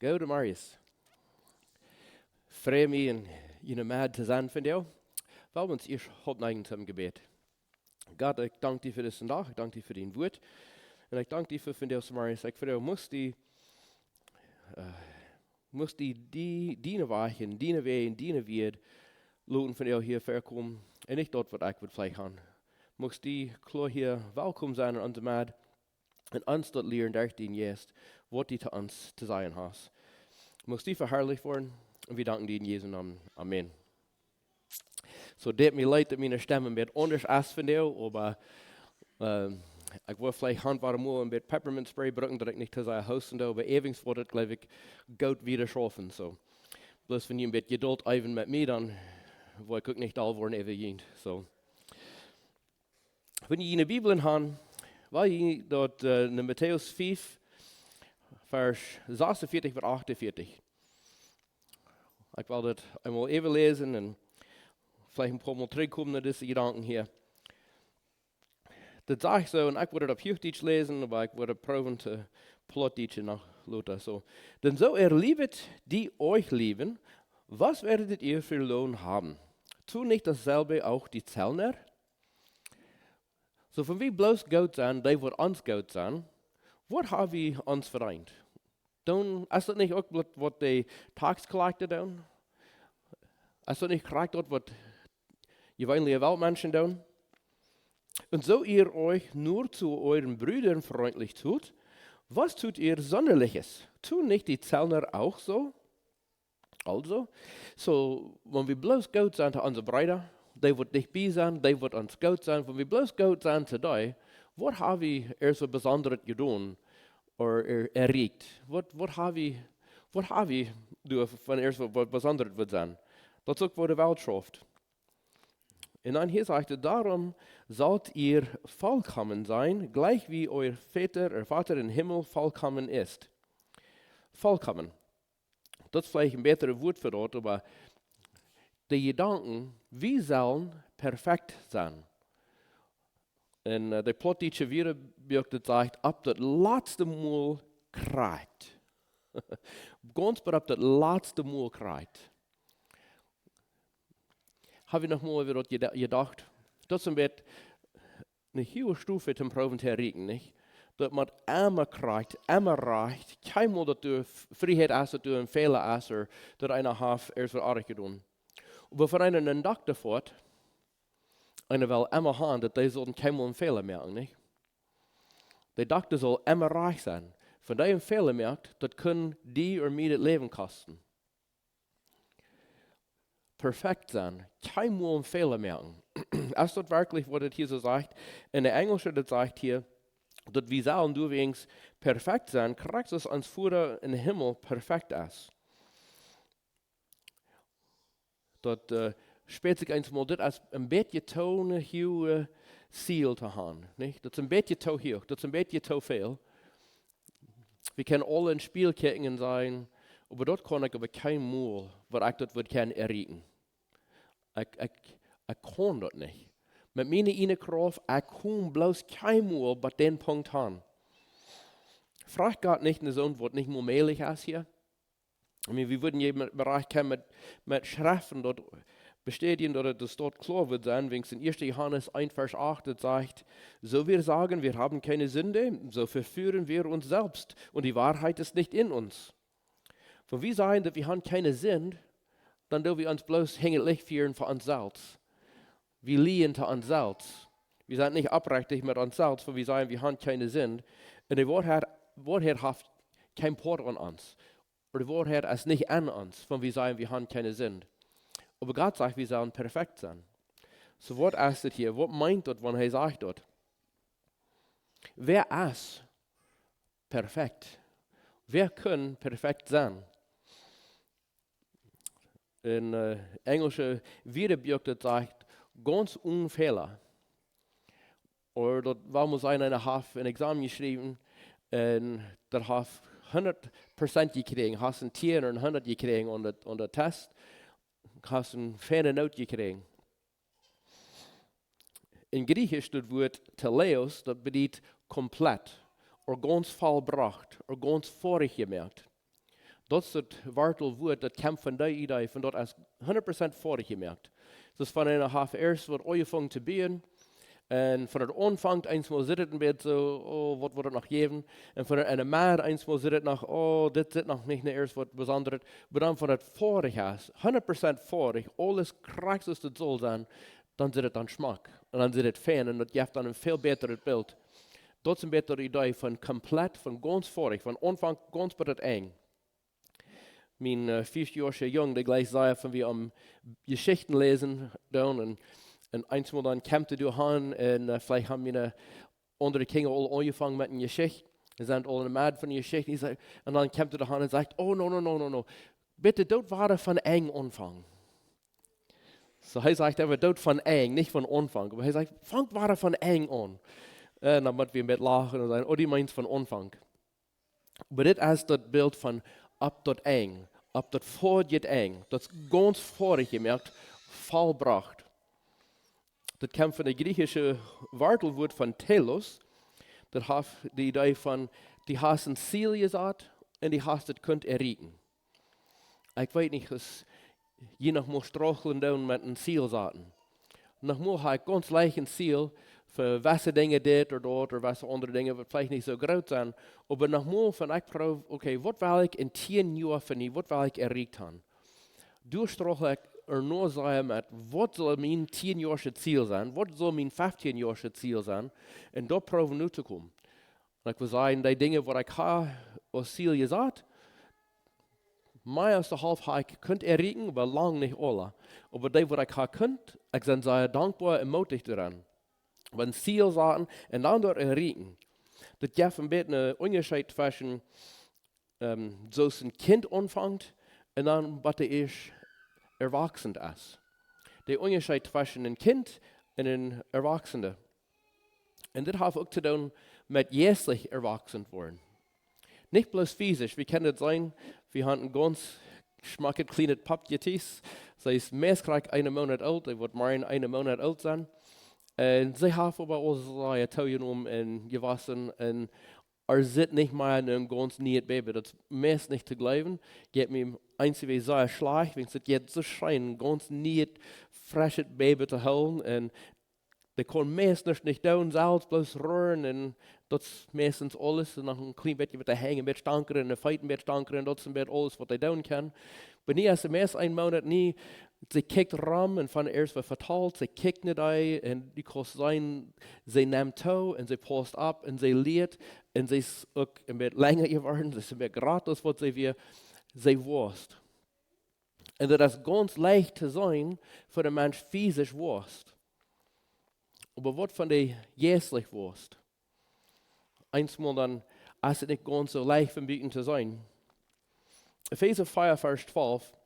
Gode Marius. Vrij mij en jullie mad te zijn van jou. Wel, ons eerst opneigen zum Gebet. God, ik dank dir für deze dag. Ik dank dir für dein woord. En ik dank dir für van jou, Marius. Ik voor jou moest die dienen wagen, dienen ween, dienen weer, loten van jou hier verkomen. En niet dat wat ik wil vleeg gaan. Moest die kloor hier welkom zijn in onze mad. En ons dat leren daar dien juist, wat die te ons te zijn has. Moest die verherrlicht worden. En we danken die in Jesu naam. Amen. So, deed me leid dat mijn stem een beetje anders is van jou, maar ik wil vielleicht handwarm een beetje peppermint spray gebruiken, dat ik niet te zijn huis en zo, maar evens wordt het, geloof ik, goed wieder schaffen. So, bloß wenn je een beetje geduld even met mij, dan wil ik ook niet al worden even jent. So. Wenn je in de Bibel gaan, wil je dat in Matthäus 5, vers 46 tot 48. Ik wil dat eenmaal even lezen en vielleicht een paar Mal terugkomen naar deze gedanken hier. Dat zeg ik zo, en ik wil het op Hochdeutsch lezen, maar ik wil het proberen te Plattdeutsch nog laten. So. Denn so liebet die euch lieben, was werdet ihr für Lohn haben? Tun nicht dasselbe auch die Zöllner? So, von wie bloß Gott zijn, die wordt ons Gott zijn, wat hebben we ons vereint? Is dat niet ook wat de Taks-Kollakjta doen? Is dat niet correct wat gewöhnliche Weltmenschen doen? Und so ihr euch nur zu euren Brüdern freundlich tut, was tut ihr Sondalichet? Tun nicht die Zöllner auch so? Also, so, wenn wir bloß gut sind zu unseren Breeda, die wird nicht bei sein, die wird uns gut sein. Wenn wir bloß gut sind zu die, was haben wir erst so Besonderes getan oder erreicht? Was haben wir von erst was Besonderes wird sein? Das ist auch, wo die Welt schafft. Und dann hier sagt er, darum sollt ihr vollkommen sein, gleich wie euer Vater im Himmel vollkommen ist. Vollkommen. Das ist vielleicht ein besseres Wort für dort, aber die Gedanken, wir sollen perfekt sein. Und der Plattdeutsche Wiederbürger sagt, ab das letzte Mal kreit. Ganz ab das letzte Mal kreit. Habe ich noch mal über das gedacht? Das ist ein bisschen eine hohe Stufe zum Proben zu erreichen, nicht? Dass man immer kriegt, immer reicht, kein Mal, dass du Freiheit hast, dass du einen Fehler hast, oder dass einer hat erst was anderes getan. Aber von einem Doktor fort, einer will immer haben, dass die sollten kein Mal einen Fehler merken, nicht? Der Doktor soll immer reich sein. Wenn der einen Fehler merkt, das können die oder mir das Leben kosten. Perfekt sein, kein Mal einen Fehler merken. Ist das wirklich, was das hier so sagt? In der Englische, das sagt hier, dass wir sollen du übrigens perfekt sein, kriegst es ans Voda in den Himmel perfekt ist. Das spät sich einmal, das ist ein bisschen zu eine hohe Ziel zu haben. Nicht? Das ist ein bisschen zu hoch, das ist ein bisschen zu viel. Wir können alle in Spielketten sein, aber dort kann ich aber kein Mal, was ich dort kann erreichen. Ich kann das nicht. Mit meiner inneren Kraft, ich kann bloß kein Mal bei den Punkt haben. Fragt Gott nicht eine Sohn, was nicht mehr möglich ist hier. Ich meine, wir würden jeden Bereich mit Schriften dort bestätigen, dass das dort klar wird sein, wenn es in 1. Johannes 1, Vers 8 sagt, so wir sagen, wir haben keine Sünde, so verführen wir uns selbst und die Wahrheit ist nicht in uns. Wenn wir sagen, dass wir haben keine Sünde, dann dürfen wir uns bloß hängig führen für uns selbst. Wir liegen zu uns selbst. Wir sind nicht abrechtig mit uns selbst, weil wir sagen, wir haben keine Sünde. Und die Wahrheit hat kein Port an uns. Oder die Wahrheit ist nicht an uns, wenn wir sagen, wir haben keine Sünde. Aber Gott sagt, wir sollen perfekt sein. So, was ist das hier? Was meint das, wenn er sagt das? Wer ist perfekt? Wer kann perfekt sein? In englische Wiederbürger sagt, ganz unfehler. Oder dort war muss einer hat ein Examen geschrieben und der hat 100% gekriegt, hast ein 10 und 100 gekriegt und der Test hast eine feine Note gekriegt. In Griechisch das Wort teleos, das bedeutet komplett, oder ganz vollbracht, oder ganz vorig gemerkt. Dat is het Wartelwoord, dat komt van die idee, van dat als 100% fertig gemerkt. Dus van een half eerst wordt aangevangen te bieden. En van het aanvang eenmaal zit het een beetje zo, oh, wat wordt het nog geven? En van een maand eenmaal zit het nog, oh, dit zit nog niet eerst wat bijzonder. Maar dan van het vorige is, 100% vorig, alles krijgt zoals het zal zijn, dan zit het aan smaak. En dan zit het fijn en dat geeft dan een veel beter beeld. Dat is een beter idee van compleet, van ganz vorig, van aanvang ganz bij het eind. Mijn 5-jarige jong, die gleich zei van wie Geschichten lezen doen en eenmaal dan kwam te doen en vielleicht haben wir andere Kinder al angefangen met een Geschichte. Ze zijn al in de maat van een Geschichte. En dan kwam te doen en zegt, oh no. Bitte, dat waren van eng aanvang. So hij zegt even, dat van eng, niet van aanvang. Maar hij zegt, vangt waren van eng aan. En dan moeten we een beetje lachen en zeggen, oh die meint van aanvang. Maar dit is dat beeld van op tot eng. Op dat voor het eng. Dat is ganz vorig gemerkt, volbracht. Dat komt van de Griechische Wartelwoord van telos. Dat heeft de idee van, die heeft een ziel gezet en die heeft het kunt errieten. Ik weet niet, als je nog moet struggelen doen met een ziel zetten. Nog moet hij ganz leicht een ziel voor welke dingen dit of dat, of welke andere dingen wat vielleicht niet zo groot zijn. Maar nog moet van ik proef, oké, wat wil ik in 10 jaar van die, wat wil ik erriet hebben? Doorstruggle ik er nur zeggen met, wat zal mijn 10-jarige ziel zijn? Wat zal mijn 15-jarige ziel zijn? En dat proeven nu te komen. En ik wil zeggen, die dingen wat ik ga als ziel gezet, mij als de half ga ik kunt errieten, maar lang niet alle. Maar die wat ik ga kunt, ik ben zeer dankbaar en moedig eraan. Want ziel zetten en dan door errieten. Dat geeft een beetje een onderscheid tussen zoals een kind aanvangt en dan wat hij is erwachsen is. De onderscheid tussen een kind en een erwachsene. En dit heeft ook te doen met geestelijk erwachsen worden. Niet bloß fysisch, wie kan het zijn? We hebben een ganz schmackig kleine papjetjes. Zij is meestal 1 maand oud, hij wordt maar 1 maand oud zijn. En zij hebben bij ons genomen en gewassen en zit niet meer een ganz nieuw baby. Dat is meest niet te geloven. Je hebt me einzig zo slag, want het gaat zo schijn, een ganz nieuw, frische baby te houden. En die kon meestens niet doen, zelfs bloos roeren. En dat is meestens alles. En nog een klein beetje met de hang, een beetje stankeren en een fight een beetje stankeren. En dat is een beetje alles wat hij doen kan. Maar niet als de meest 1 maand niet. Ze kijkt ram en van eerst wat verteld. Ze kijkt naar die en die kan zijn. Ze neemt toe en ze past op en ze leert. En ze is ook een beetje langer geworden. Ze is een beetje gratis wat ze weer. Ze worst. En dat is ganz leicht te zijn voor een mens fysisch worst. Maar wat van de geestelijk worst? Eenmaal dan is het niet ganz zo leicht van buiten te zijn. Epheser 4, vers 12.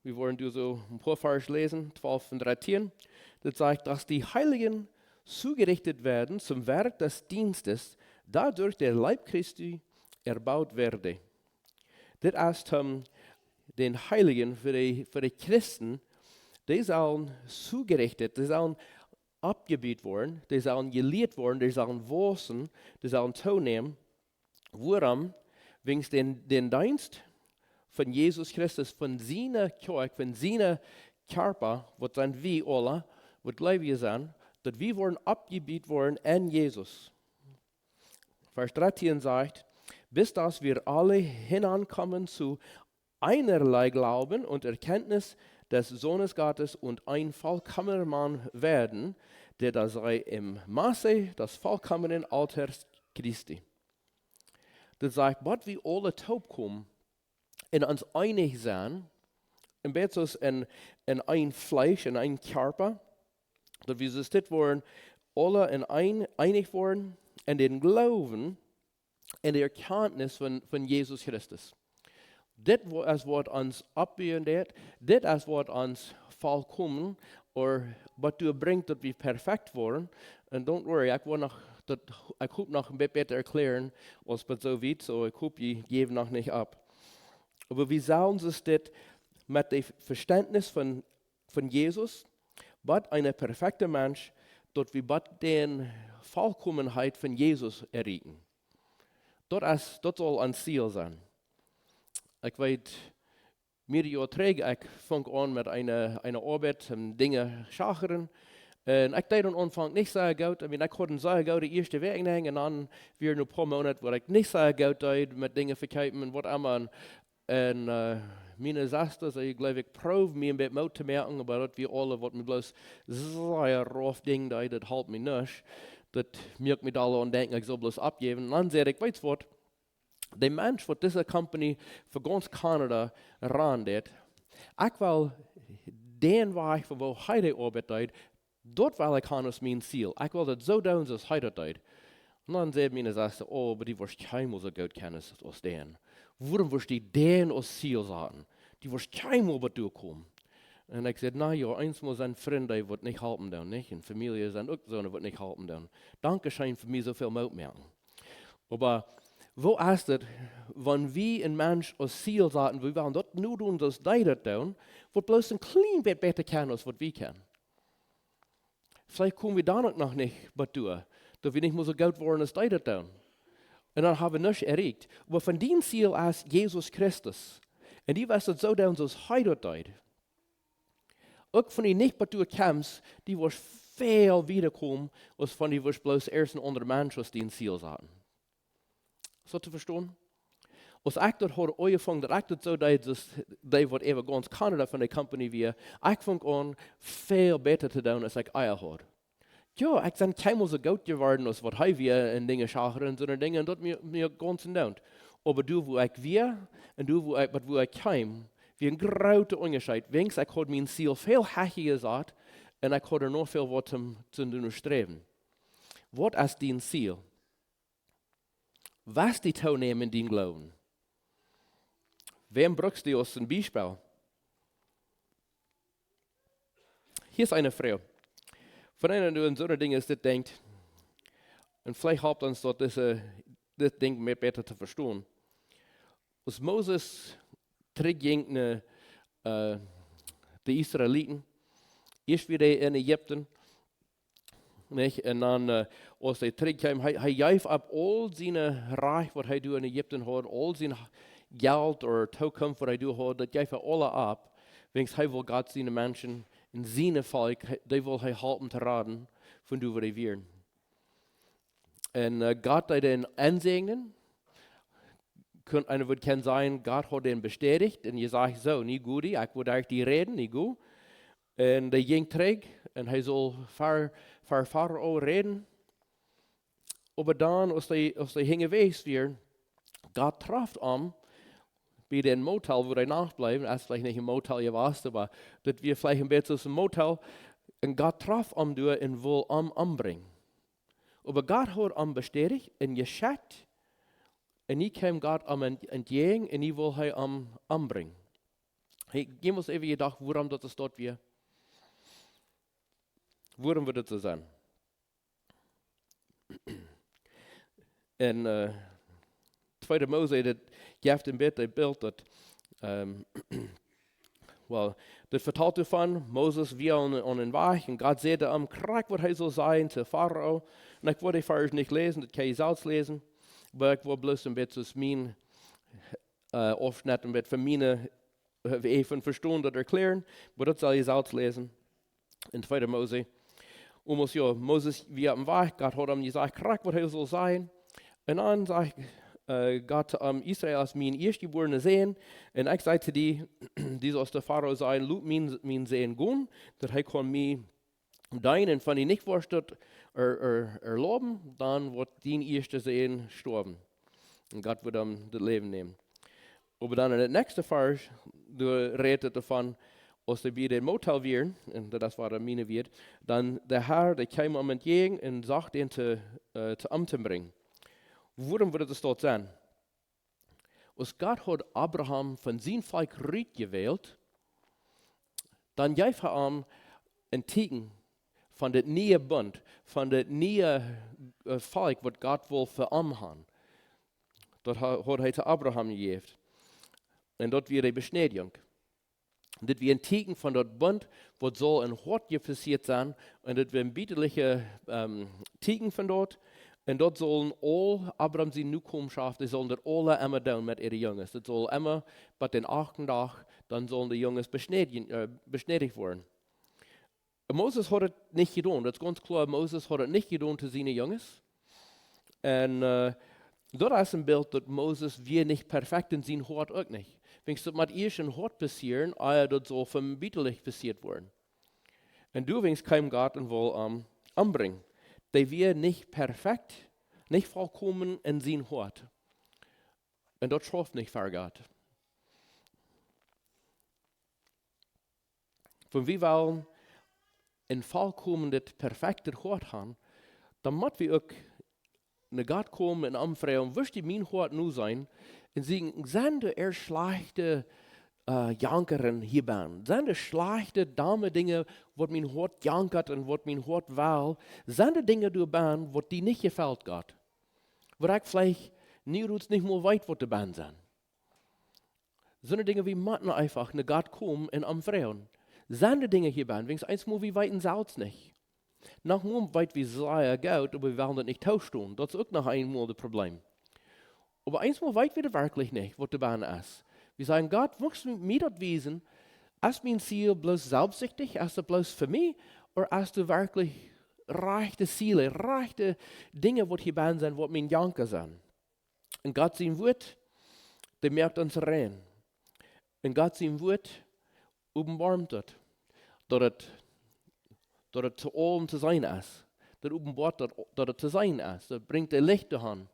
Wir wollen du so ein paar Vers lesen, 12 und 13. Das sagt, dass die Heiligen zugerichtet werden zum Werk des Dienstes, dadurch der Leib Christi erbaut werde. Das ist den Heiligen für die Christen, die sollen zugerichtet, die sollen abgebiet worden, die sollen gelehrt worden, die sollen wachsen, die sollen toenemen. Waarom? Wegen den Dienst von Jesus Christus, von seiner Kirche, von seiner Körper, was sind wir alle, was Gläubige sind, dass wir worden abgebiet worden an Jesus. Vers 13 sagt, bis dass wir alle hinankommen zu einerlei Glauben und Erkenntnis des Sohnes Gottes und ein vollkommener Mann werden, der da sei im Maße des vollkommenen Alters Christi. Das sagt, was wir alle taub kommen, in uns einig sein, ein bisschen in ein Fleisch, in ein Körper, dass wir so dit worden, alle in einig worden, in den Glauben, in der Erkenntnis von Jesus Christus. Dit is wat ons opbiedt, dit is wat ons volkomen, of wat u brengt dat we perfect worden. En don't worry, ik hoop nog een beetje beter erklären, als het zo weet, so ik hoop je geeft nog niet op. Maar we zullen ons dit met het verständnis van Jezus, wat een perfecte mens, dat we wat de volkomenheid van Jezus erreichen. Dat zal een ziel zijn. Ik weet, mehrere Jahre terug, ik fang an met eine Arbeit, Dinge schacheren. En ik deed aan aanvang niet zo goed. Ik had een zo goed de eerste week en dan weer een paar maanden waar ik niet zo goed deed met dingen verkopen en wat allemaal. En mijn zusters, ik geloof ik proef me een beetje moed te merken, maar dat we alle wat me bloos zo'n rof ding deed, dat helpt me niet. Dat merkt me al aan denken, ik zal bloos afgeven. En dan zei ik, weet je wat, de mens wat deze company voor ganz Canada randeed, ik wil den weg van waar hij de arbeid deed, dat wil ik gaan als mijn ziel. Ik wil dat zo doen zoals hij dat deed. En dan zei mijn zuster, oh, maar die was helemaal zo goed kennis als den. Waarom was die den als ziel zaten? Die was helemaal wat doorkomen. En ik zei, nou ja, eens moet zijn vrienden wat niet helpen doen, niet? En familie zijn ook zo'n wat niet helpen doen. Danke schijn voor mij zoveel moed merken. Maar wo is het, wanneer we een mens als ziel zaten, we willen dat nu doen, zoals die dat doen, wat bloos een klein beetje beter kennen als wat we kennen. Vielleicht komen we dan ook nog niet wat doen, dat we niet meer zo goed worden als die dat doen. En dan hebben we niets erreicht. Maar van die ziel is Jezus Christus. En die was het zo doen zoals hij dat deed. Ook van die niet wat doen kamps, die was veel wiederkomen, als van die was bloos eerst een andere mens als die in ziel zaten. Is dat te verstaan? Als ik dat had aangevangen, dat ik dat zo deed, dus die wat even ganz Canada van de company weer, ik vond aan veel beter te doen als ik eier had. Ja, ik ben helemaal zo goed geworden als wat hij weer in dingen schacheren en zo'n dingen, en dat mir ganz en dood. Maar du wo ik weer, en du wo ik kwam, wie een grote onderscheid. Wenks, ik had mijn ziel veel hechiger gezet, en ik had er nog veel wat te doen streven. Wat is die ziel? Was die toenemen in die geloven? Wem brauchst du als ein Beispiel? Hier ist eine Frau. Von einer, die an so eine Dinge ist, das denkt, und vielleicht helpt uns dort, das Ding mehr besser zu verstehen. Als Moses terugging die Israeliten, eerst wieder in Ägypten, nicht? Und dann, als er terugkwam, hij gaf ab all zijn reich, wat hij doet in Ägypten had, all zijn Geld oder Toekomst, wat hij doet had, dat gaf hij alle ab. Wens hij wil God zijn mensen in zijn volk, die wil hij helpen te raden van du wat hij weer. En God deed den aanzegnen. Einer wird kennen sein, Gott hat den bestätigt und gesagt, so, nicht gut, ich würde euch die reden, nicht gut. Und der ging terug und er soll für Pharao reden. Aber dann, als die hingewezen wird, Gott traf bei dem Motel, wo er nachbleiben, als vielleicht nicht im Motel gewesen, aber das wir vielleicht ein bisschen aus dem Motel, und Gott traf durch und will umbringen. Aber Gott hat bestätigt und geschickt, und ich kam Gott entgegen und ich will ihn umbringen. Ich habe mir even gedacht, warum das dort wir? Warum wird das so sein? En 2 Mose, dat geeft een beetje een beeld dat, dat vertelt ervan, Moses weer aan een weg, en God zei hem, krijg wat hij zal zijn te Pharao. En ik wil die vers niet lezen, dat kan je zelfs lezen, maar ik wil bloos een beetje als mijn afsnit, een beetje van mijn even verstaan, dat erklären, maar dat zal je zelfs lezen in 2 Mose. Als ja, Moses weer op een weg, God had hem gezegd, krijg wat hij zal zijn. En dan sagt Gott Israel als mein erstgeborene Sehen. Und ich sagte die aus der Pharao sein, loop mein Sehen gehen, dass er kann mich deinen von die nicht vorstellt erlauben, dann wird dein erste Sehen sterben. Und Gott wird ihm das Leben nehmen. Aber dann in der nächsten Vers, du redet davon, als die wieder im Motel wären, und das war der meine wird, dann der Herr, der kam ihm entgegen und sagt ihn zu Amten bringen. Warum würde das dort sein? Als Gott hat Abraham von seinem Volk gewählt, dann gab er ihm ein Zeichen von dem neuen Bund, von dem neuen Volk, was Gott will für ihn haben. Das hat er zu Abraham gegeben. Und dort wird die Beschneidung. Das wird ein Zeichen von dem Bund, was soll in Hort passiert sein. Und das wird ein bitterlicher Zeichen von dort. En dat zullen al Abraham zijn Nachkommenschaft, die zullen er alle immer doen met ihre Jongens. Dat zal immer bij den 8. Dag, dan zullen de jongens besnedigt worden. En Moses had het niet gedaan. Dat is ganz klar, Moses had het niet gedaan te zijn jongens. En dat is een beeld dat Moses weer niet perfect in zijn hart ook niet. Wens dat met eerst een hart passieren, dat zal verbietelijk passiert worden. En du wens kein Gott en wil anbrengen. Die wir nicht perfekt, nicht vollkommen in sein Hort. Und das schafft nicht für Gott. Wenn wir wollen ein vollkommenes, perfektes Hort haben, dann müssen wir auch nach Gott kommen und anfragen, was die mein Hort nu sein? Und sagen, sind die schlechte Jankeren hier ben? Sind die schlechte Dinge, wat mijn hart jankert en wat mijn hart wil? Zijn die dingen die ben, wat die niet gefällt Gott? Waar ik vielleicht niet meer weet, wat die ben zijn. Zijn die dingen, wie moeten einfach naar Gott komen en anfragen. Zijn die dingen hier ben? Wenigstens eins mal, wie weten zelfs nicht. Noch mal weit wie sehr Geld, aber wir werden das nicht tauschen. Das ist auch noch einmal das Problem. Aber eins mal weit wir das wirklich nicht, was die Bahn ist. Wir sagen, Gott, willst du mir das wissen? Ist mein Ziel bloß selbstsüchtig? Ist das bloß für mich? Oder ist du wirklich rechte Ziele, rechte Dinge, die hier bei sind, die mein Janker sind? Und Gott sein Wort, der merkt uns rein. Und Gott sein Wort offenbart das, dass es zu allem zu sein ist. Das offenbart, dass es zu sein ist. Das bringt das Licht an.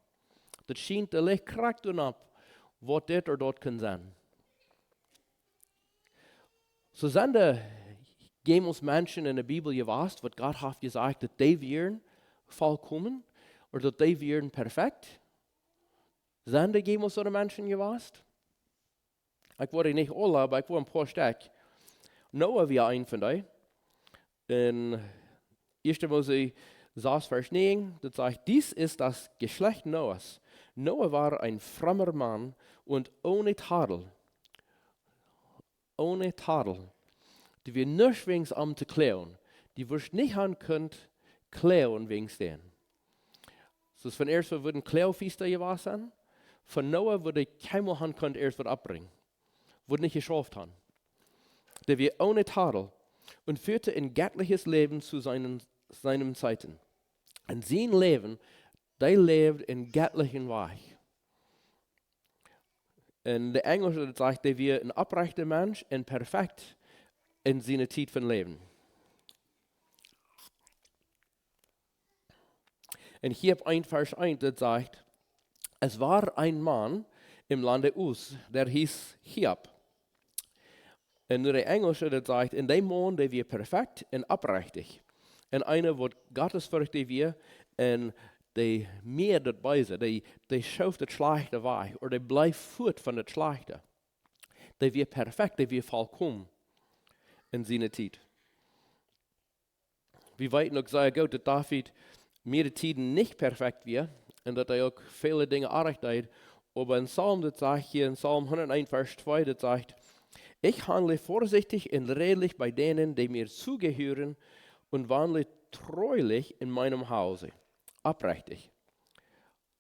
Das schient das Licht kracht ab, was das oder dort kann sein. So sind jemals Menschen in der Bibel gewusst, was Gott hat gesagt, dass die wären vollkommen oder dass die wären perfekt? Sind jemals so Menschen gewusst? Ich wurde nicht alle, aber ich war ein paar Stück. Noah war ein von denen. In 1. Mose 6, Vers 9, das sagt, dies ist das Geschlecht Noahs. Noah war ein frommer Mann und ohne Tadel. Ohne Tadel. Die wir nicht wegen zu klären. Die wir nicht haben können, klären wegen denen. So von erst würden Klärfeester gewesen sein. Von Noah würde keiner haben können erst was abbringen. Würde nicht geschafft haben. Der wir ohne Tadel und führte ein göttliches Leben zu seinen Zeiten. Und sein Leben, der lebt in göttlichen Weg. Und der Englische sagt, dass wir ein abrechter Mensch und perfekt in seiner Zeit von Leben. Und hier ein Vers 1, das sagt, es war ein Mann im Lande Us, der hieß Hiob. Und der Englische, das sagt, in dem Mann, der wir perfekt und abrechtig. Und einer, wo gottesfürchtig wir, und der mehr das Beise, der schafft das Schlechte weg, oder der bleibt fort von das Schlechte. Der wir perfekt, der wir vollkommen in seiner Zeit. Wir weten auch sehr gut, dass David mehrere Zeiten nicht perfekt war, und dass er auch viele Dinge arg deed. Aber in Psalm, das sagt hier in Psalm 101, Vers 2, das sagt, ich handle vorsichtig und redlich bei denen, die mir zugehören, und wandle treulich in meinem Hause. Abrechtig.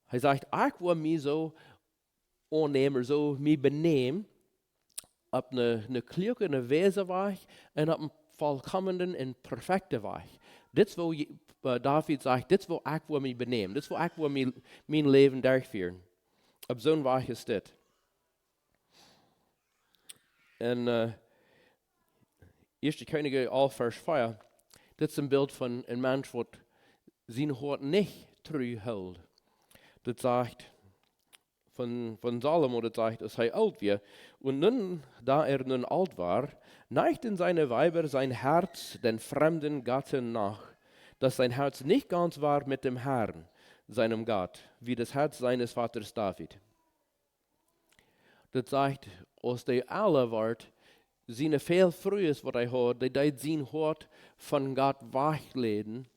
Er sagt, ich will mich so annehmen, so mich benehmen, auf eine kluge, eine weise Weg und auf einen vollkommenen und perfekten Weg. Das ist, wo David sagt, das ist, wo ich will mich benehmen, das ist, wo ich will mein Leben durchführen. Auf so einen Weg ist das. Und 1. Könige 11, Vers 4, das ist ein Bild von einem Mensch, der sein Hort nicht treu hält. Das sagt von Salomo, das sagt, dass er alt war. Und nun, da er nun alt war, neigten seine Weiber sein Herz den fremden Gatten nach, dass sein Herz nicht ganz war mit dem Herrn, seinem Gott, wie das Herz seines Vaters David. Das sagt, als der alle ward, seine viel frühes, was er hat, die deed sein Hort von Gott wegleden,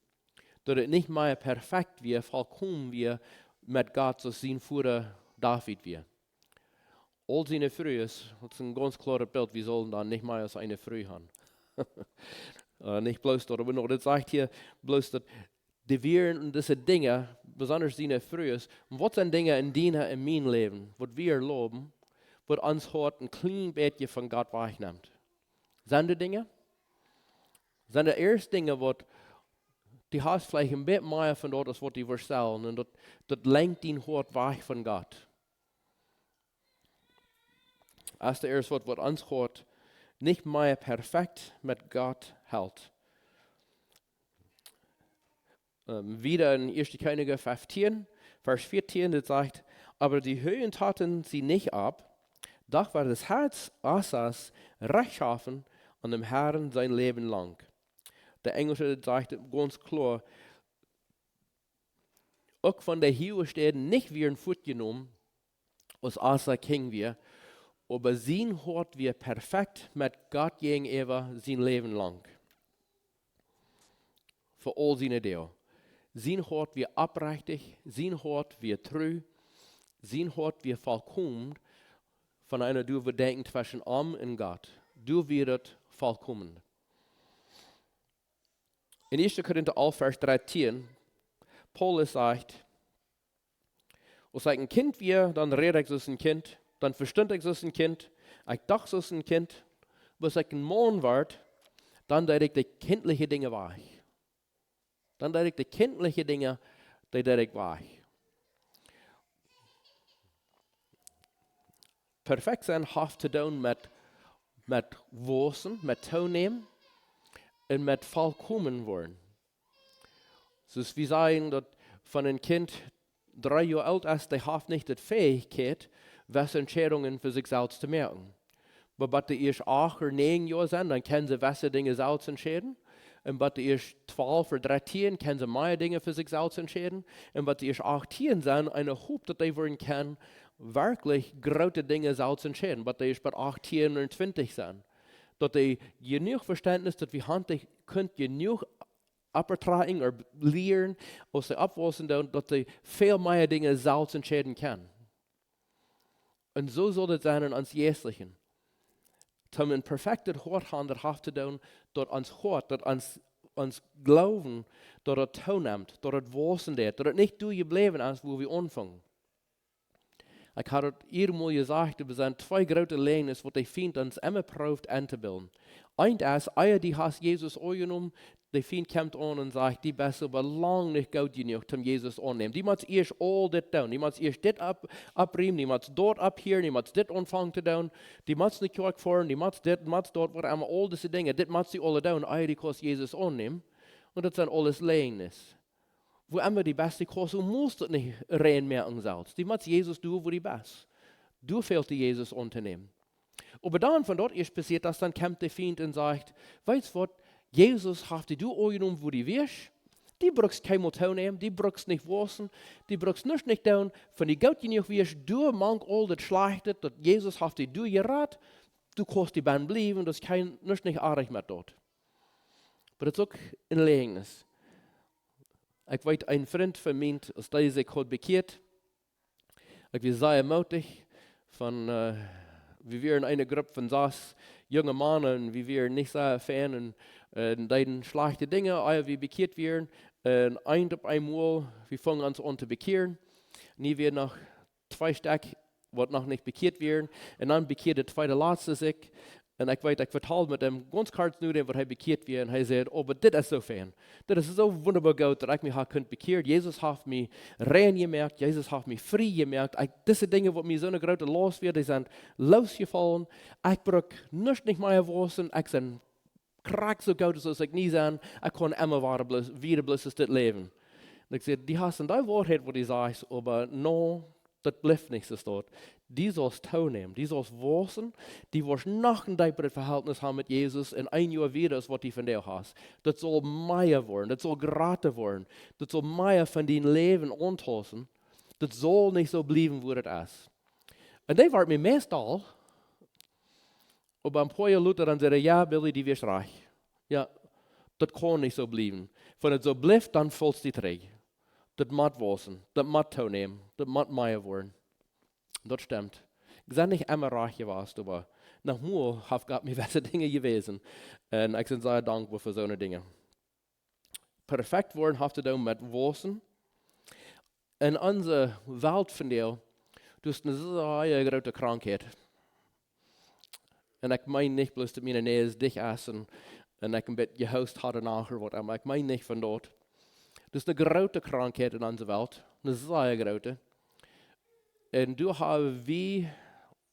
dass es nicht mehr perfekt wird, vollkommen wird mit Gott, so sein Vater David wird. All seine frühes, das ist ein ganz klares Bild, wir sollen dann nicht mehr als eine Früh haben. Nicht bloß dort, aber noch, das sagt hier bloß, dass die wir in diese Dinge, besonders die früh ist, was sind Dinge in deiner, in mein Leben, was wir loben, was uns heute ein klein bisschen von Gott wegnimmt? Sind die Dinge? Sind die erste Dinge, was die hast vielleicht ein bisschen mehr von dort, als was die verstellen, und das lenkt ihn heute weg von Gott. Als der erste, was uns heute nicht mehr perfekt mit Gott hält. Wieder in 1. Könige 15, Vers 14, das sagt, aber die Höhen taten sie nicht ab, doch war das Herz Asas rechtschaffen an dem Herrn sein Leben lang. Der Englische sagt ganz klar, auch von der Himmel nicht wie ein Fut genommen, als Asa King wir, aber sein Hort wir perfekt mit Gott gegenüber sein Leben lang. Für all seine Dinge. Sein Hort wir abrechtig, sein Hort wir treu, sein Hort wir vollkommen, von einer du bedenken zwischen Arm und Gott. Du wirst vollkommen. In 1. Korinther 11, Vers 13, Paulus sagt, als ich ein Kind wir, dann rede ich als ein Kind, dann verstand ich als ein Kind, ich dachte als ein Kind, bis ich ein Mann werde, dann deed ich die kindliche Dinge weg. Dann deed ich die kindliche Dinge, die deed ich weg. Perfekt sein hat zu tun mit Wissen, mit Tonehmen und mit vollkommen worden. Dus wir sagen, dass von einem Kind 3 Jahre alt ist, der hat nicht die Fähigkeit, was Entscheidungen für sich selbst zu merken. Aber wenn die erst 8 oder 9 Jahre sind, dann können sie welche Dinge selbst entscheiden. Und wenn die erst 12 oder 13 können sie mehr Dinge für sich selbst entscheiden. Und wenn die erst 18 sind, eine Hoop, dass die werden können, wirklich große Dinge selbst entscheiden. Wenn die erst bei 18 oder 20 sind. Dass die genug Verständnis, dass wir handlich könnt genug abtragen oder lernen, aus der Abwasser, dass die viel mehr Dinge selbst entscheiden können. Und so soll es sein in uns Jährlichen. Zum ein perfektes Hort haben, das hat zu tun, dass uns Hort, dass uns Glauben, dass es zunimmt, dass es wachsen wird, dass es nicht durchgeblieben ist, wo wir anfangen. Ich habe irgendwann gesagt, es sind 2 große Lehren, die ich finde, uns immer prüft anzubilden. Eins ist, die hast Jesus angenommen, die Feind kommt an und sagt, die bist aber lang nicht gut genug, um Jesus anzunehmen. Die muss erst all das tun. Die muss erst das abbrechen, die muss dort abhören, die muss das anfangen zu tun. Die muss nicht Kirche fahren, die muss das, muss dort, wo immer all diese Dinge, das muss sie alle tun, die kannst Jesus annehmen. Und das sind alles Lehrnis. Wo immer die beste Kurs, du musst das nicht reinmerken selbst. Die muss Jesus tun, wo die bist. Du fehlst Jesus anzunehmen. Aber dann von dort ist passiert, dass dann kommt der Feind und sagt, weißt du was, Jesus hat du angenommen, wo die wirst. Die brauchst kein Motor nehmen, die brauchst nicht waschen, die brauchst nicht tun. Von die Gott genug wirst, du machst all das Schlechte, das Jesus hat du gerat, du kannst die Band bleiben, das ist nicht arg mehr dort. Aber das ist auch ein Lehrnis. Ich weiß, ein Freund von mir, als der sich hat bekehrt, ich war sehr mutig, wir waren eine Gruppe von 6 jungen Männern, wir waren nicht sehr Fan und deinen schlechte Dinge, wir bekehrt werden. Und auf einmal, wir fangen uns an zu bekehren. Nie wir noch 2 Stück, was noch nicht bekehrt werden. Und dann bekehrt der zweite Letzte sich. Und ich weiß, ich vertalte mit ihm ganz kurz nur, was er bekehrt wird. Und er sagt, aber das ist so fein. Das ist so wunderbar gut, dass ich mich bekehrt. Jesus hat mich rein gemerkt, Jesus hat mich frei gemerkt. Diese Dinge, die mir so eine große Last wird, die sind losgefallen. Ich brauche nicht mehr waschen. Ich bin krank so gut, als ich nie sein. Ich kann immer wieder bloß das leben. Und ich sage, die hast in der Wahrheit, wo die sagst, aber no, das bleibt nicht so dort. Die sollst teilnehmen, die sollst waschen, die wirst noch ein deeperes Verhältnis haben mit Jesus in 1 Jahr wieder, als was die von dir hast. Das soll mehr werden, das soll gratis werden, das soll mehr von deinem Leben antasten. Das soll nicht so bleiben, wie das ist. Und die waren mir meestal, aber ein paar Jahre later dann sagen, ja, Billy, die wirst reich. Ja, das kann nicht so bleiben. Wenn es so bleibt, dann fällst du träge. Das muss waschen, das muss teilnehmen, das muss mehr werden. Das stimmt. Ich bin nicht immer reich gewesen, aber nach mir hat Gott mir welche Dinge gewesen. Und ich bin sehr dankbar für so eine Dinge. perfekt worden heeft te doen met wassen. In onze wereld van deel, dus een zeer grote krankheid. En ik meen niet bloos dat mijn neus dicht is en ik een beetje gehoust had nachher wat, maar ik meen niet van dat. Dus een grote krankheid in onze wereld, een zeer grote. En toen hebben we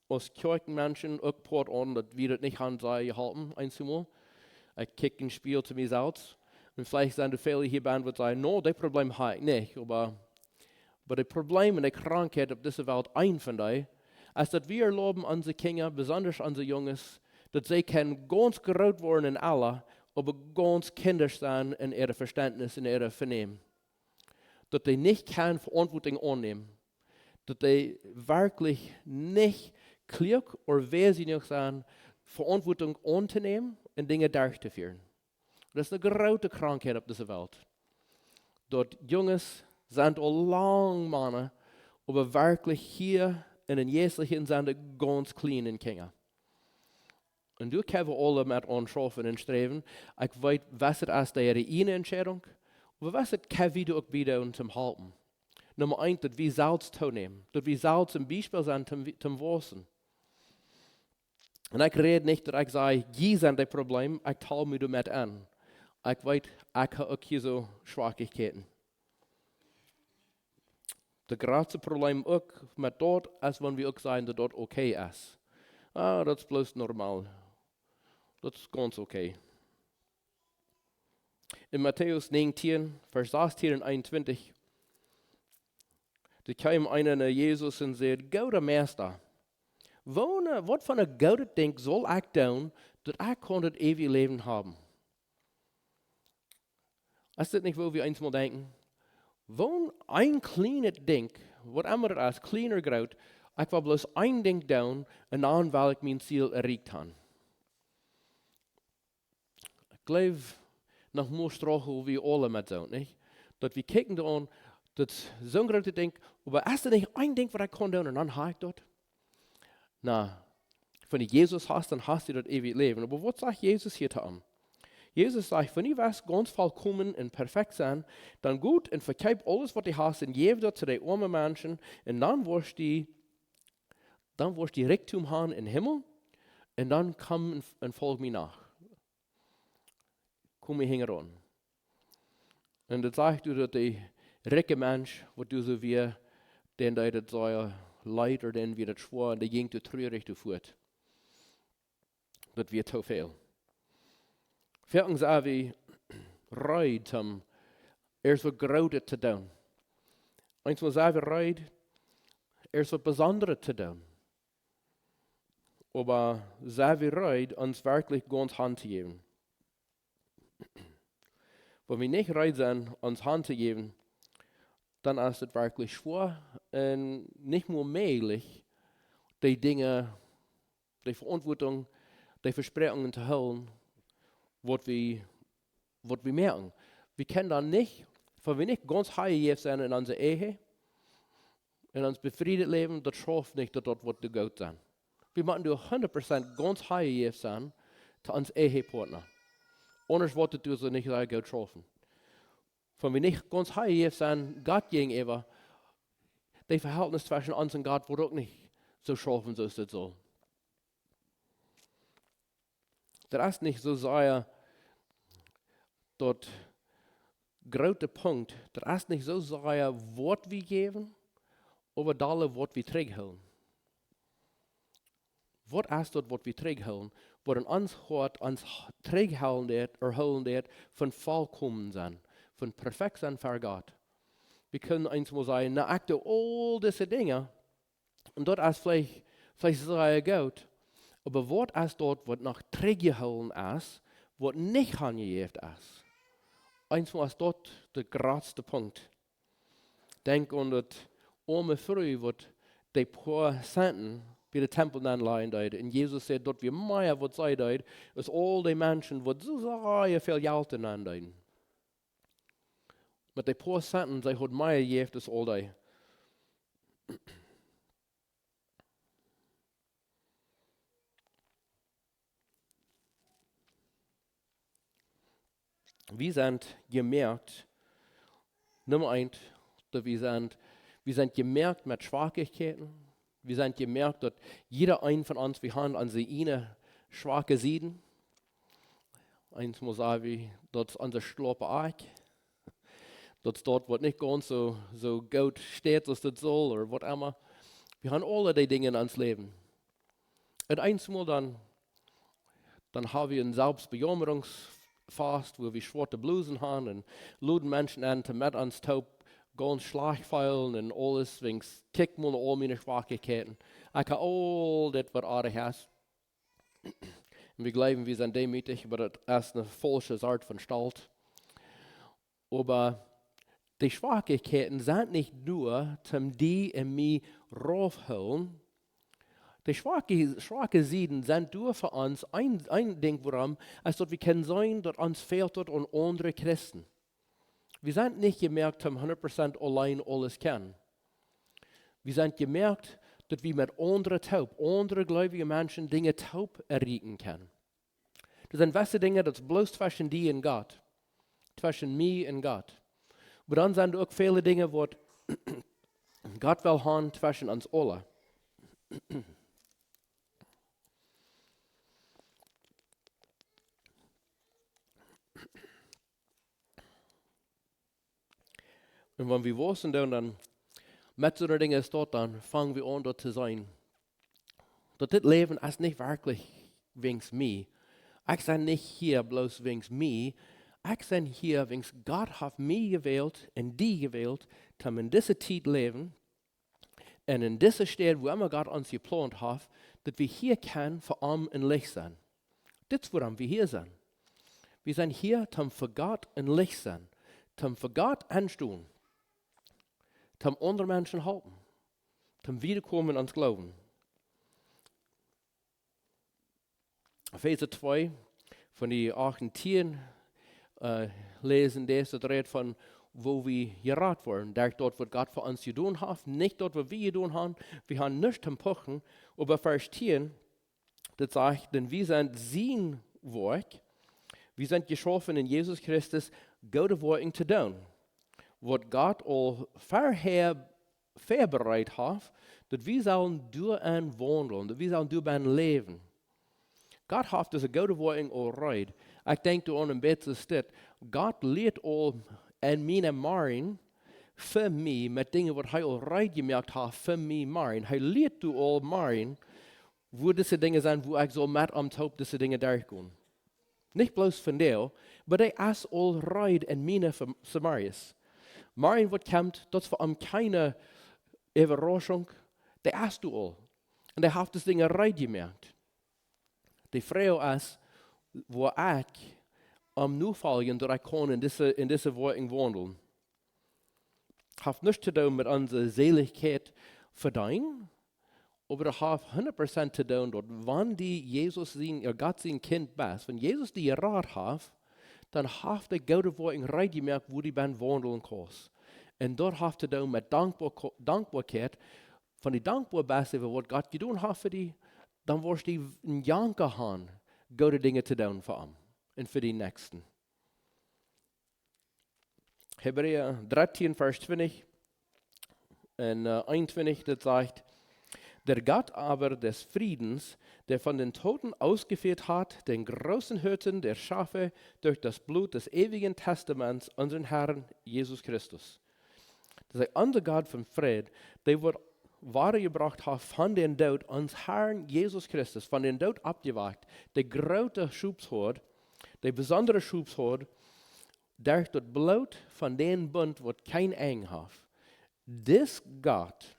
als kerkmenschen ook poort aan dat we dat niet gaan zijn gehalten, eenmaal. Ik kijk een spiel zu mir selbst und vielleicht sind die viele hier bei uns sagen, no, das Problem habe ich nicht, aber das Problem und die Krankheit auf dieser Welt ein von denen, ist, dass wir erlauben unsere Kinder, besonders unsere Jungs, dass sie können ganz groß werden in Allah, aber ganz kindisch sein in ihrem Verständnis, in ihrem Vernehmen. Dass sie nicht keine Verantwortung annehmen. Dass sie wirklich nicht klug oder wesentlich sein, Verantwortung anzunehmen und Dinge durchzuführen. Das ist eine große Krankheit auf dieser Welt. Dort Jungs sind al lang Männer, aber wirklich hier in den Jährlichen sind ganz kleine Kinder. Und du kannst alle mit anschauen und streben. Ich weiß, was ist deine eine Entscheidung, aber was kann wir auch bieten zum Halten. Nummer 1, dass wir Salz nehmen, dass wir Salz zum Beispiel sind zum Wassen. Und ich rede nicht, dass ich sage, die sind das Problem, ich teile mich damit an. Ich weiß, ich habe auch hier so Schwierigkeiten. Das größte Problem auch mit dort, ist, wenn wir auch sagen, dass dort okay ist. Ah, das ist bloß normal. Das ist ganz okay. In Matthäus 19, Vers 16 und 21, da kam einer nach Jesus und sagte, Goude Meister, wat van een gouden ding zal ik doen, dat ik kon het eeuwige leven hebben? Is dat niet wat we eens mal denken? Woon een kleine ding, wat immer het is, kleiner groot, ik wil bloos een ding doen en dan wil ik mijn ziel erreicht hebben. Ik geloof nog meer struggle wie alle met zo, niet? Dat we kijken aan, dat zo'n grote ding, maar is er niet een ding wat ik kan doen en dan ga ik dat? Nou, wenn du Jesus hast, dann hast du das ewige Leben. Aber was sagt Jesus hier zu ihm? Jesus sagt, wenn du was ganz vollkommen und perfekt sein, dann gut und verkeib alles, was du hast, und gib das zu den armen Menschen, und dann wirst du Reichtum haben im Himmel, und dann komm und folg mir nach. Komm mir heran. Und dann sagt du, dass der reiche Mensch, was du so wie, den da das sei, Leid oder den wir das schwor, und der ging zu traurig zu fort. Das wird zu viel. Viertens haben wir Reid, erst was Großes zu tun. Eins muss sagen, Reid, erst was Besonderes zu tun. Aber sehr wir Reid, uns wirklich ganz Hand zu geben. Wenn wir nicht Reid sind, uns Hand zu geben, dann ist es wirklich schwer und nicht nur möglich, die Dinge, die Verantwortung, die Versprechungen zu halten, was wir merken. Wir können dann nicht, wenn wir nicht ganz heilig sind in unserer Ehe, in unserem befriedet Leben, das schafft nicht, dass dort wird gut sein. Wir müssen nur 100% ganz heilig sein zu unserem Ehepartner. Anders wird es so nicht sehr gut schaffen. Wenn wir nicht ganz heilig sind, Gott gegenüber, das Verhältnis zwischen uns und Gott wird auch nicht so schaffen, so ist es so. Das ist nicht so sehr dort große Punkt, das ist nicht so sehr, was wir geben, aber dalle, was wir zurückholen. Was ist dort, was wir zurückholen? Was in uns hört, uns zurückholen wird, erholen wird, von vollkommen sein, von perfekt sein für Gott. Wir können eins mal sagen, na, ich tue all diese Dinge, und dort ist vielleicht sehr gut, aber was ist dort, was noch zurückgeholen ist, was nicht angegeben ist? Eins mal ist dort der größte Punkt. Denk an das arme Früh, was die paar Sennen bei den Tempeln anleihen dort. Und Jesus sagt, dort wie mehr, was sei dort, als all die Menschen, was so sehr viel Geld anleihen. Mit den paar Sennen, sie hat mehr gegeben als all die. wir sind gemerkt, Nummer eins, dass wir sind gemerkt mit Schwachigkeiten. Wir sind gemerkt, dass jeder ein von uns, wir haben an sie eine schwache Seiten. Eins muss sagen, das ist unser Schlappe Arg. Das dort, was nicht ganz so gut steht, als das soll, oder was immer. Wir haben alle die Dinge in uns Leben. Und eins mal dann haben wir einen Selbstbejammerungsfast, wo wir schwarze Blusen haben und luden Menschen an, mit uns taub ganz Schlagfeilen und alles, wegen kick mal all meine Schwachigkeiten. Ich kann all das, was andere hast. Und wir glauben, wir sind demütig, aber das ist eine falsche Art von Stalt. Aber die Schwachigkeiten sind nicht nur, zum die in mir raufholen. Die schwache Seiten sind nur für uns ein Ding, woran, als dass wir können sein, dass uns fehlt dort an andere Christen. Wir sind nicht gemerkt, dass 100% allein alles kennen. Wir sind gemerkt, dass wir mit anderen gläubigen Menschen Dinge taub erreichen können. Das sind gewisse Dinge, das bloß zwischen dir und Gott, zwischen mir und Gott. Aber dann sind auch viele Dinge, die Gott will haben zwischen uns alle. Und wenn wir wissen, dann mit so einer Dinge ist dort, dann fangen wir an, dort zu sein. Das Leben ist nicht wirklich wegen mir. Ich bin nicht hier bloß wegen mir. Ich bin hier wegen Gott hat mich gewählt und die gewählt, um in dieser Zeit leben und in dieser Stadt, wo immer Gott uns geplant hat, dass wir hier können für arm und Licht sein. Das ist, warum wir hier sind. Wir sind hier, um für Gott und Licht sein, um für Gott anstehen. Zum andere Menschen helfen, zum Wiederkommen ans Glauben. Epheser 2 von die 18 lesen, das redet von, wo wir geraten worden. Dort, was Gott für uns getan hat, nicht dort, was wir getan haben. Wir haben nichts zum Pochen, aber Vers 10, das sagt, denn wir sind sein Werk, wir sind geschaffen in Jesus Christus, gute Werke zu tun. Was Gott all vorher vorbereitet hat, dass wir sollen durch ein wandeln, dass wir sollen durch ein leben. Gott hat das gute Werk all right. Ich denke an ein bisschen Stück. Gott lädt all in meine Marin für mich mit Dingen, was er all right gemerkt hat, für mich Marin. Er lädt du all Marin, wo diese Dinge sind, wo ich so mit am Taub diese Dinge durchgehen. Nicht bloß von dir, aber die ist all right in meine Samarias. Marin, was kommt, das war keine Überraschung, der hast du all. Und der hat das Ding gemerkt. Die Frau ist, wo ich am Nufallen, dass ich kann in diese Worten wandeln. Hat nichts zu tun mit unserer Seligkeit verdienen, aber das hat 100% zu tun, dass wenn die Jesus Gott sein Kind bist, wenn Jesus die Rat hat, dann hat der gute Worten gemerkt, wo die beiden wandeln kannst. Und dort hat zu tun mit Dankbarkeit, von die Dankbarkeit für was Gott getan hat für die, dann wirst du ein Janke haben, gute Dinge zu tun für ihn und für die Nächsten. Hebräer 13, Vers 20 und 21, das sagt, der Gott aber des Friedens, der von den Toten ausgeführt hat, den großen Hirten der Schafe durch das Blut des ewigen Testaments, unseren Herrn Jesus Christus. Das ist unser Gott vom Fried, der wird wahrgebracht hat von den Tod uns Herrn Jesus Christus, von den Tod abgewagt, der große Schubshort, der besondere Schubshort, durch das Blut von dem Bund, was kein Eng hat. Das Gott,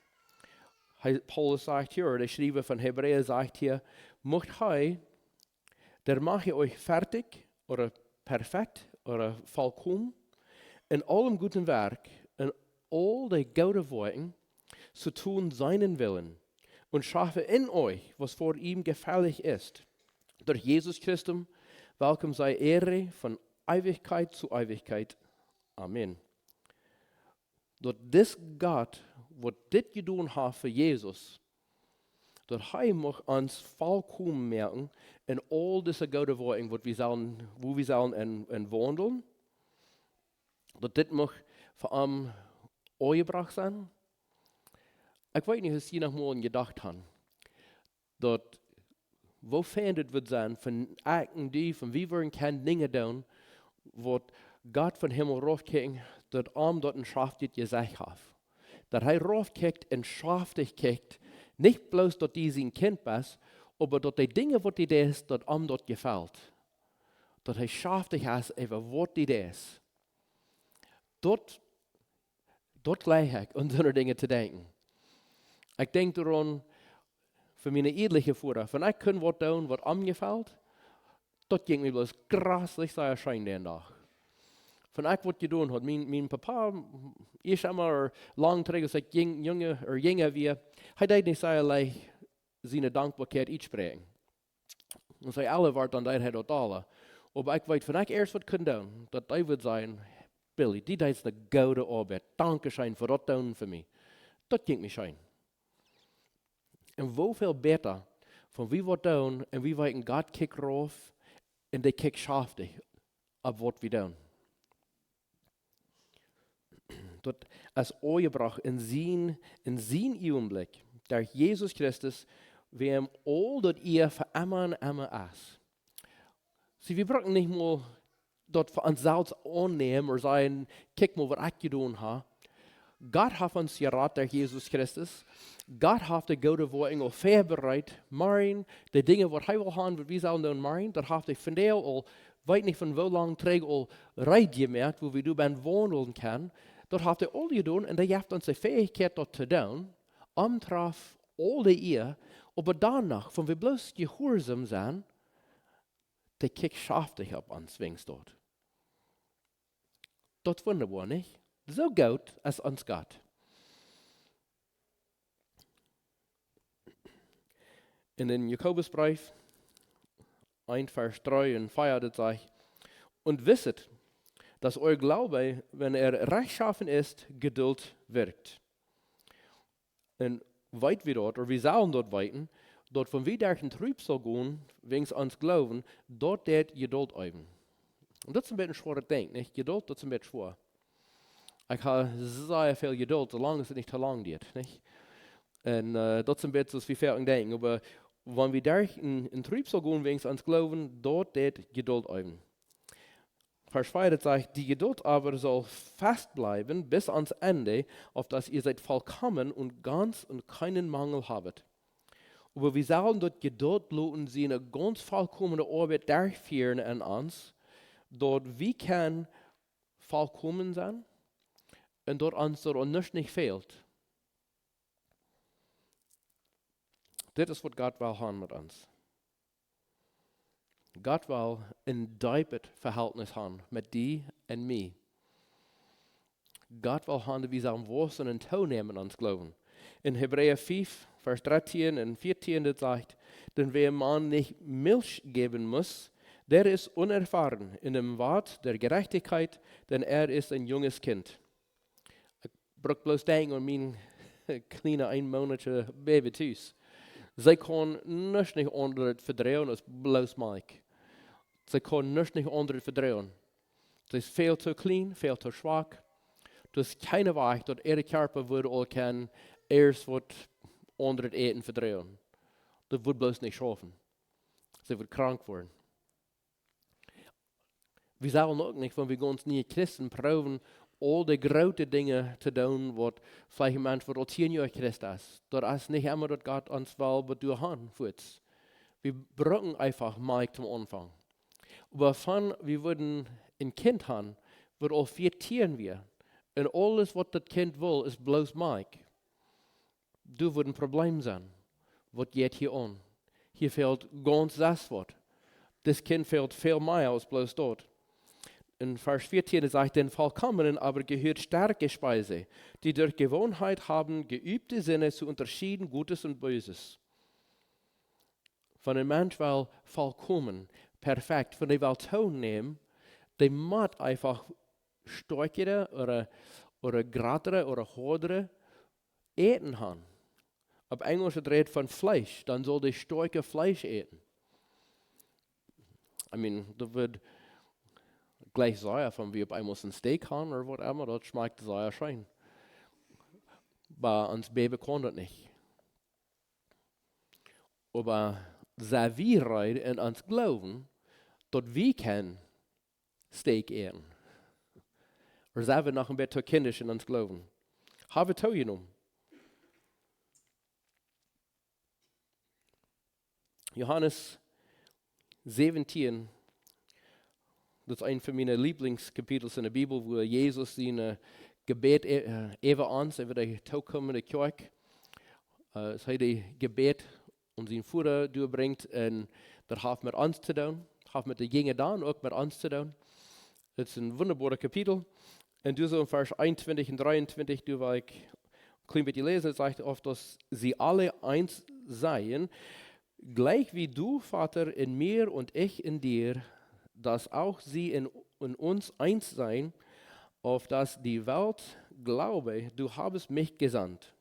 Paulus sagt hier, der Schreiber von Hebräer sagt hier, der mache euch fertig oder perfekt oder vollkommen in allem guten Werk, in all die guten Worten, zu tun seinen Willen und schaffe in euch, was vor ihm gefällig ist. Durch Jesus Christus, welchem sei Ehre von Ewigkeit zu Ewigkeit. Amen. Durch das Gott, was das getan hat für Jesus, dass er muss uns vollkommen merken in all diese guten Worten, wo wir sollen wandeln dat dit mag voor hem ooiebracht zijn. Ik weet niet, als je nog mal gedacht had, dat wo fijn het wordt zijn van acten die, van wie worden kan dingen doen, wat God van Himmel rafkijkt, dat dat een schrift dit gezegd heeft. Dat hij rafkijkt en schriftlich kijkt, niet bloos dat die zijn kind was, maar dat die dingen wat hij deed, dat dat gefällt. Dat hij schriftlich is over wat hij deed. Dat leid ik om zo'n dingen te denken. Ik denk eraan, voor mijn eerlijke Voda, van ik kan wat doen wat gefällt, dat ging me bloos krasslich zijn schijn den dag. Van ik wat gedaan had, mijn papa, eerst einmal lang terug als ik jonger wie, hij deed niet zeggen, zijn dankbaarheid uitspreken. En zij alle waren dan deed hij dat alle. Maar ik weet van ik eerst wat kan doen, dat hij would zijn, Billy, die deed de gouden arbeid, danke schijn voor dat doen voor mij. Dat ging me schijn. En hoeveel beter van wie wat doen en wie weten God kijkt rauf en die kijkt schaftig op wat we doen. Dat als ooiebracht in zijn ogenblik, daar Jezus Christus, wie hem al dat ihr voor immer is. Zie, we brauchen niet meer dat voor ons zelfs aannemen, of zeggen, kijk maar wat ik gedaan heb. God heeft ons geraad door Jezus Christus. God heeft de goede woorden al voorbereid. Maar de dingen wat hij wil gaan, wat we zullen doen, maar dat heeft hij vandaag al, weet niet van hoe lang terug al rijdt gemerkt, waar we nu ben wandelen kan. Dat heeft hij al gedaan en dat heeft ons de fähigheid dat te doen. Omtraf al die eer, maar daarna, van we bloos gehoorzaam zijn, de kijk schaftig op ons wingstort. Dat wunderbaar, niet? Zo goed als ons God. In den Jakobusbrief, 1 Vers 3 und 4, das sagt, und wisset, dass euer Glaube, wenn rechtschaffen ist, Geduld wirkt. Und weit wir dort, oder wir sollen dort weiten, dort von wie durch den Trübsal gehen, wegen uns Glauben, dort wird Geduld üben. Und das ist ein bisschen schwer zu denken, nicht? Geduld, das ist ein bisschen schwer. Ich habe sehr viel Geduld, solange es nicht zu lang geht, nicht? Und das ist ein bisschen, was wir fertig denken. Aber wenn wir durch in Trübsal gehen, wegen uns Glauben, dort wird Geduld üben. Vers 2 sagt, die Geduld aber soll fest bleiben bis ans Ende, auf dass ihr seid vollkommen und ganz und keinen Mangel habt. Aber wir sollen dort Geduld lassen, sie eine ganz vollkommene Arbeit durchführen an uns, dort wir können vollkommen sein und dort uns dort nichts nicht fehlt. Das ist, was Gott will haben mit uns. Gott will ein diepes Verhältnis haben mit dir und mir. Gott will haben, dass wir sollen wachsen und teilnehmen an uns Glauben. In Hebräer 5, Vers 13 und 14, das sagt, denn wer man nicht Milch geben muss, der ist unerfahren in dem Wort der Gerechtigkeit, denn er ist ein junges Kind. Ich brauche bloß denken an mein kleiner einmonatiger Baby thuis. Zij kon niks niet onder het verdrijven als bloos Mike. Zij kon niks niet onder het verdrijven. Ze is veel te klein, veel te zwak. Dus keine Weg dat ihre Körper würde al kan eerst wat onder het eten verdrijven. Dat wordt bloos niet schaffen. Ze wordt krank worden. We zullen ook niet, want we gaan niet Christen proeven, al die grote dingen te doen, wat vielleicht een mens wat al 10 jaar Christ is. Dat is niet immer dat Gott ons wil bedoelen voort. We brauchen einfach Mike zum Anfang. Aber van we worden een kind hebben, wat al 14 wir. En alles wat dat kind wil, is bloos Mike. Du wordt een probleem zijn. Wat geht hier aan? Hier fehlt ganz das wat. Das Kind fehlt veel meer als bloos dort. In Vers 14 sagt, den Vollkommenen aber gehört starke Speise, die durch Gewohnheit haben, geübte Sinne zu unterschieden Gutes und Böses. Von einem Mensch will vollkommen, perfekt, von dem will teilnehmen, der muss einfach stärkere oder grattere oder hardere eten haben. Auf Englisch redet von Fleisch, dann soll der starke Fleisch eten. Da wird gleich Säuer von wie ob einmal ein Steak haben oder was immer, dort schmeckt Säuer schön. Bei uns Baby kann das nicht. Aber Servierheit in uns Glauben, dort wir können Steak essen. Oder sind wir noch ein bisschen kindisch in uns Glauben? Haben wir zugenommen. Johannes 17, das ist ein von meinen Lieblingskapitel in der Bibel, wo Jesus sein Gebet even ans, über die toekomende Kirche, es hat die Gebet und sein Voda durchbringt, und das hat mit uns zu tun, hat mit den Jungen da und auch mit uns zu tun. Das ist ein wunderbares Kapitel. Und du so in Vers 21 und 23, du war ich ein klein bisschen lesen, sagt oft, dass sie alle eins seien, gleich wie du, Vater, in mir und ich in dir, dass auch sie in uns eins seien, auf dass die Welt glaube, du habest mich gesandt.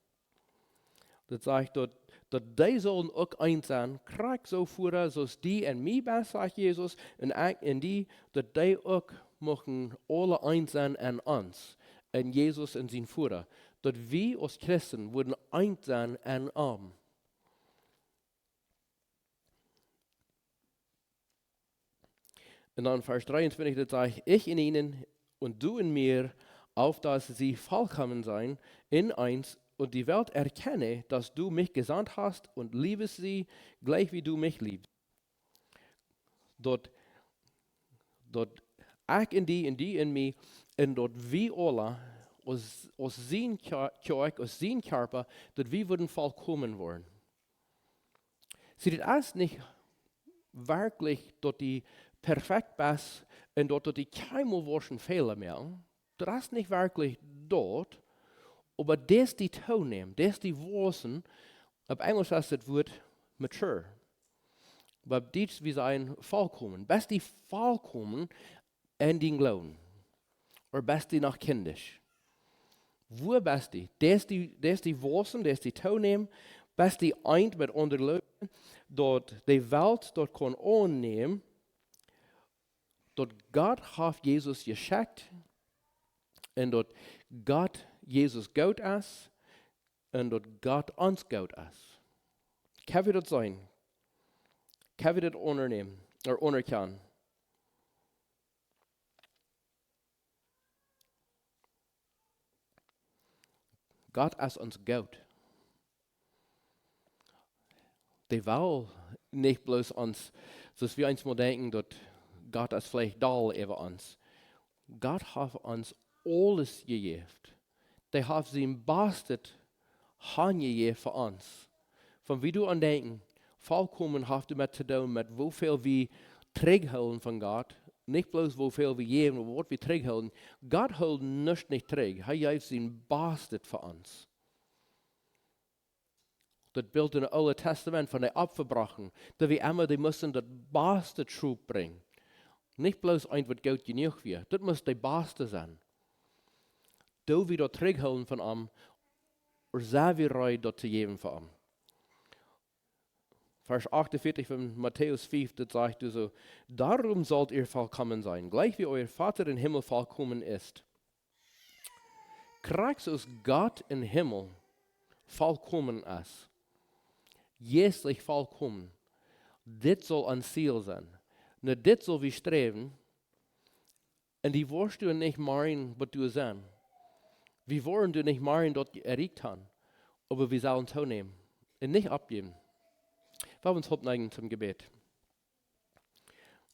Das sagt dort, dass die sollen auch eins sein, krieg so vor, so die in mir bist, sagt Jesus, und ich in die, dass die auch möchten alle eins sein an uns, in Jesus und sein Führer. Dass wir als Christen würden eins sein an ihm. Und dann Vers 23, das sagt, ich in ihnen und du in mir, auf dass sie vollkommen sein, in eins, und die Welt erkenne, dass du mich gesandt hast und liebest sie, gleich wie du mich liebst. Dort ich in die in mir, und dort wir alle, aus sein Kirche, aus sein Körper, dort wir würden vollkommen werden. Sie das nicht wirklich, dort die perfekt bist und dort die keine waschen Fehler mehr. Das ist nicht wirklich dort, aber das die Ton nehmen, das die Wurzeln, auf Englisch heißt das Wort mature. Aber dies wie sein vollkommen. Best die vollkommen in den Glauben. Oder best die noch kindisch. Wo best die? Das die Wurzeln, das die Ton nehmen, best die eint mit anderen Leuten, dort die Welt dort kann annehmen, dort Gott hat Jesus geschickt und dort Gott Jesus gut ist und dort Gott uns gut ist. Kann wir das sein? Kann wir das unternehmen oder unterkennen? Gott ist uns gut. Die will nicht bloß uns, dass wir uns mal denken, dass Gott ist vielleicht da über uns. Gott hat uns alles gegeben. Der hat sein Bestes gegeben für uns. Von wie du an denken, vollkommen hast du mit zu tun, mit wie viel wir zurückhalten von Gott. Nicht bloß wie viel wir geben, aber was wir zurückhalten. Gott hält nichts nicht zurück. Er gibt sein Bestes für uns. Das Bild in Alten Testament von den Opferbrachen, dass wir immer, die müssen das Beste Trub bringen. Nicht bloß ein, was Gott genug wird. Das muss der Beste sein. Da wir das zurückhalten von ihm, oder sind wir bereit, das zu geben von ihm. Vers 48 von Matthäus 5, das sagt so, darum sollt ihr vollkommen sein, gleich wie euer Vater im Himmel vollkommen ist. Kriegst aus Gott im Himmel vollkommen ist. Jesus vollkommen. Das soll ein Ziel sein. Nur das soll wir streben. Und die wirst du nicht machen, was du sein. Wir wollen du nicht machen, dort erreicht haben. Aber wir sollen es nehmen. Und nicht abgeben. Wir uns neigen zum Gebet.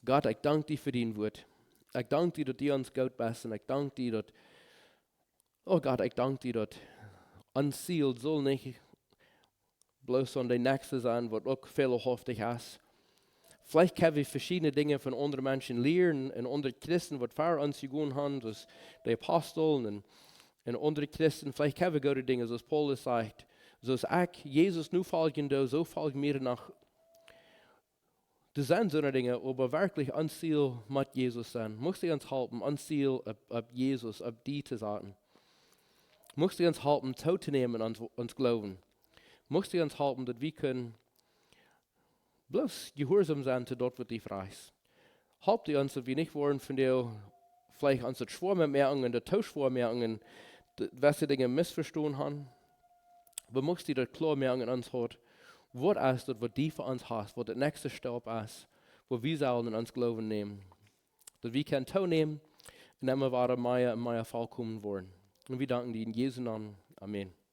Gott, ich danke dir für dein Wort. Ich danke dir, dass du uns gut bist. Und ich danke dir, dass, oh Gott, ich danke dir, dass unser Ziel soll nicht bloß an den Nächsten sein, was auch viele hoffentlich hast. Vielleicht können wir verschiedene Dinge von anderen Menschen lernen und andere Christen, was vor uns gegangen haben, das die Apostel und andere Christen. Vielleicht können wir gute Dinge, so Paulus sagt, so ich Jesus nu folgen, so folgen mir nach. Das sind so eine Dinge, aber wirklich ein Ziel mit Jesus sein. Muss sie uns helfen, ein Ziel ab Jesus, ab die zu sagen. Muss sie uns helfen, zuzunehmen und uns glauben. Muss sie uns helfen, dass wir können bloß gehorsam sein zu dort, was die frei ist. Helft uns, dass wir nicht wollen von dir vielleicht unsere Schwarmermerkungen, der Tauschschwarmerkungen, was sie Dinge missverstanden haben. Wir müssen die klar merken in uns hat, was ist das, was die für uns hast, was der nächste Stopp ist, wo wir sollen in uns Glauben nehmen. Dass wir können teilnehmen und immer weiter mehr vollkommen werden. Und wir danken dir in Jesu Namen. Amen.